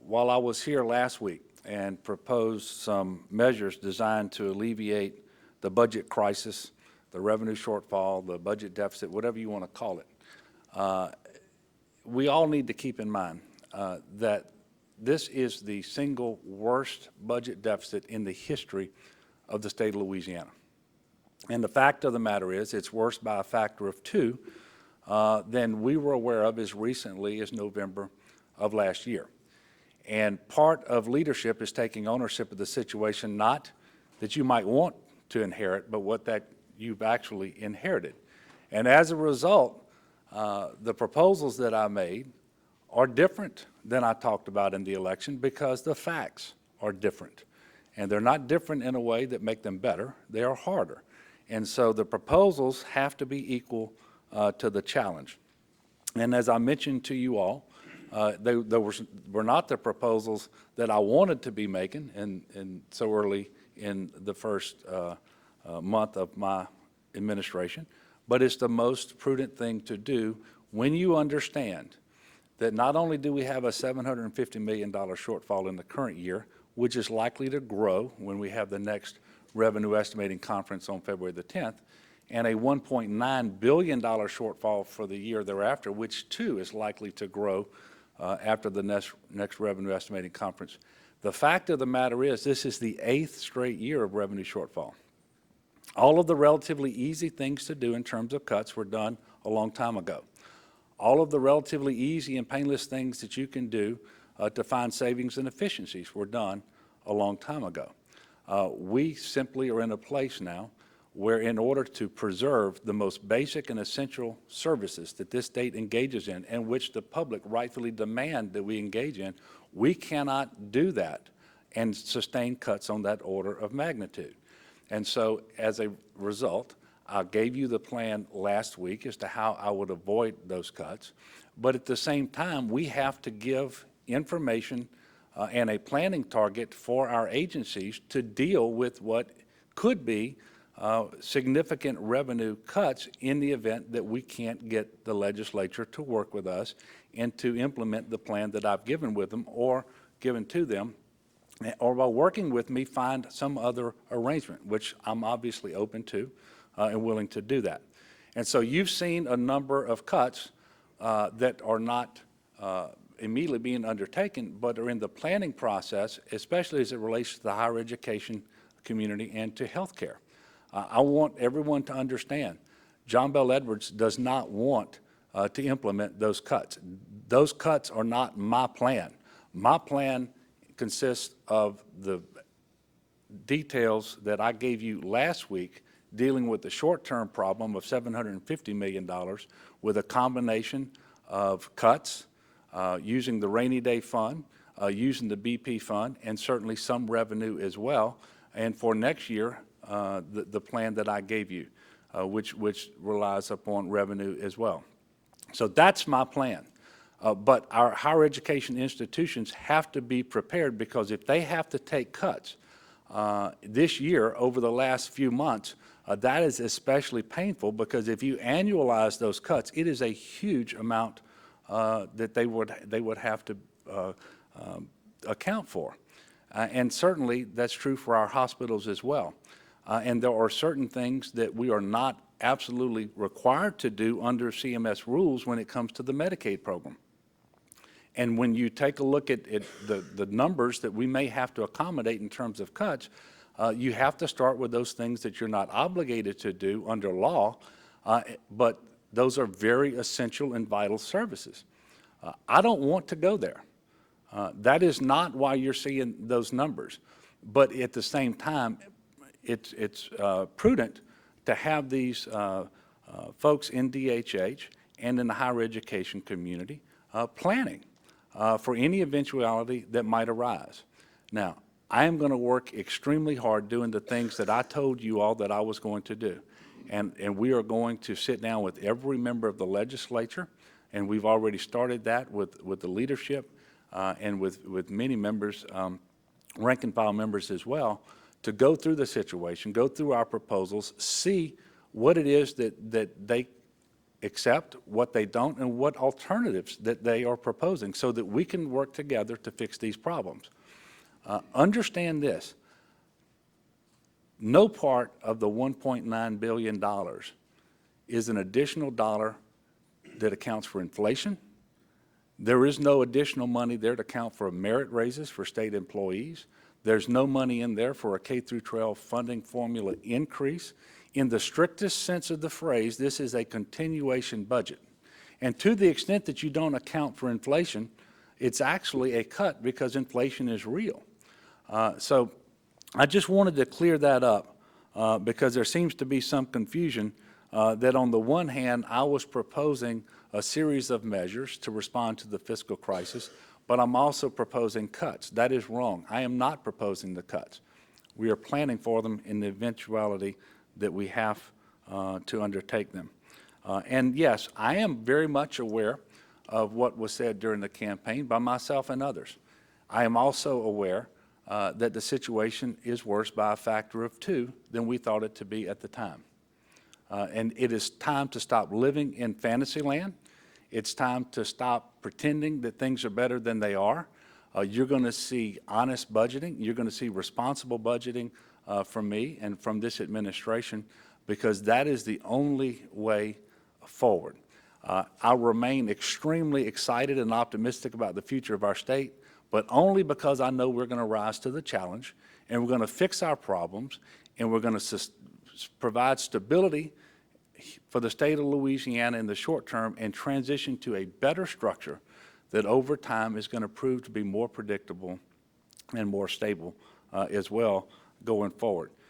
while I was here last week and proposed some measures designed to alleviate the budget crisis, the revenue shortfall, the budget deficit, whatever you want to call it, we all need to keep in mind that this is the single worst budget deficit in the history of the state of Louisiana. And the fact of the matter is, it's worse by a factor of 2 than we were aware of as recently as November of last year. And part of leadership is taking ownership of the situation, not that you might want to inherit, but what that you've actually inherited. And as a result, the proposals that I made are different than I talked about in the election because the facts are different. And they're not different in a way that make them better, they are harder. And so the proposals have to be equal to the challenge. And as I mentioned to you all, they were not the proposals that I wanted to be making and so early in the first month of my administration, but it's the most prudent thing to do when you understand that not only do we have a $750 million shortfall in the current year, which is likely to grow when we have the next revenue estimating conference on February the 10th, and a $1.9 billion shortfall for the year thereafter, which too is likely to grow after the next revenue estimating conference. The fact of the matter is this is the 8th straight year of revenue shortfall. All of the relatively easy things to do in terms of cuts were done a long time ago. All of the relatively easy and painless things that you can do to find savings and efficiencies were done a long time ago. We simply are in a place now where in order to preserve the most basic and essential services that this state engages in and which the public rightfully demand that we engage in, we cannot do that and sustain cuts on that order of magnitude. And so as a result, I gave you the plan last week as to how I would avoid those cuts. But at the same time, we have to give information and a planning target for our agencies to deal with what could be significant revenue cuts in the event that we can't get the legislature to work with us and to implement the plan that I've given with them or given to them, or by working with me, find some other arrangement, which I'm obviously open to and willing to do that. And so you've seen a number of cuts that are not immediately being undertaken, but are in the planning process, especially as it relates to the higher education community and to health care. I want everyone to understand, John Bel Edwards does not want to implement those cuts. Those cuts are not my plan. My plan consists of the details that I gave you last week dealing with the short-term problem of $750 million with a combination of cuts, using the rainy day fund, using the BP fund, and certainly some revenue as well. And for next year, the plan that I gave you, which relies upon revenue as well. So that's my plan. But our higher education institutions have to be prepared, because if they have to take cuts this year over the last few months, that is especially painful, because if you annualize those cuts, it is a huge amount that they would have to account for. And certainly that's true for our hospitals as well. And there are certain things that we are not absolutely required to do under CMS rules when it comes to the Medicaid program. And when you take a look at the numbers that we may have to accommodate in terms of cuts, you have to start with those things that you're not obligated to do under law, but those are very essential and vital services. I don't want to go there. That is not why you're seeing those numbers. But at the same time, it's prudent to have these folks in DHH and in the higher education community planning for any eventuality that might arise. Now, I am going to work extremely hard doing the things that I told you all that I was going to do. And we are going to sit down with every member of the legislature, and we've already started that with the leadership and with many members, rank and file members as well, to go through the situation, go through our proposals, see what it is that they accept, what they don't, and what alternatives that they are proposing so that we can work together to fix these problems. Understand this. No part of the $1.9 billion is an additional dollar that accounts for inflation. There is no additional money there to account for merit raises for state employees. There's no money in there for a K through 12 funding formula increase. In the strictest sense of the phrase, this is a continuation budget. And to the extent that you don't account for inflation, it's actually a cut because inflation is real. So I just wanted to clear that up because there seems to be some confusion that on the one hand, I was proposing a series of measures to respond to the fiscal crisis, but I'm also proposing cuts. That is wrong. I am not proposing the cuts. We are planning for them in the eventuality that we have to undertake them. And yes, I am very much aware of what was said during the campaign by myself and others. I am also aware that the situation is worse by a factor of 2 than we thought it to be at the time. And it is time to stop living in fantasy land. It's time to stop pretending that things are better than they are. You're going to see honest budgeting. You're going to see responsible budgeting from me and from this administration because that is the only way forward. I remain extremely excited and optimistic about the future of our state, but only because I know we're going to rise to the challenge and we're going to fix our problems and we're going to provide stability for the state of Louisiana in the short term and transition to a better structure that over time is going to prove to be more predictable and more stable as well going forward.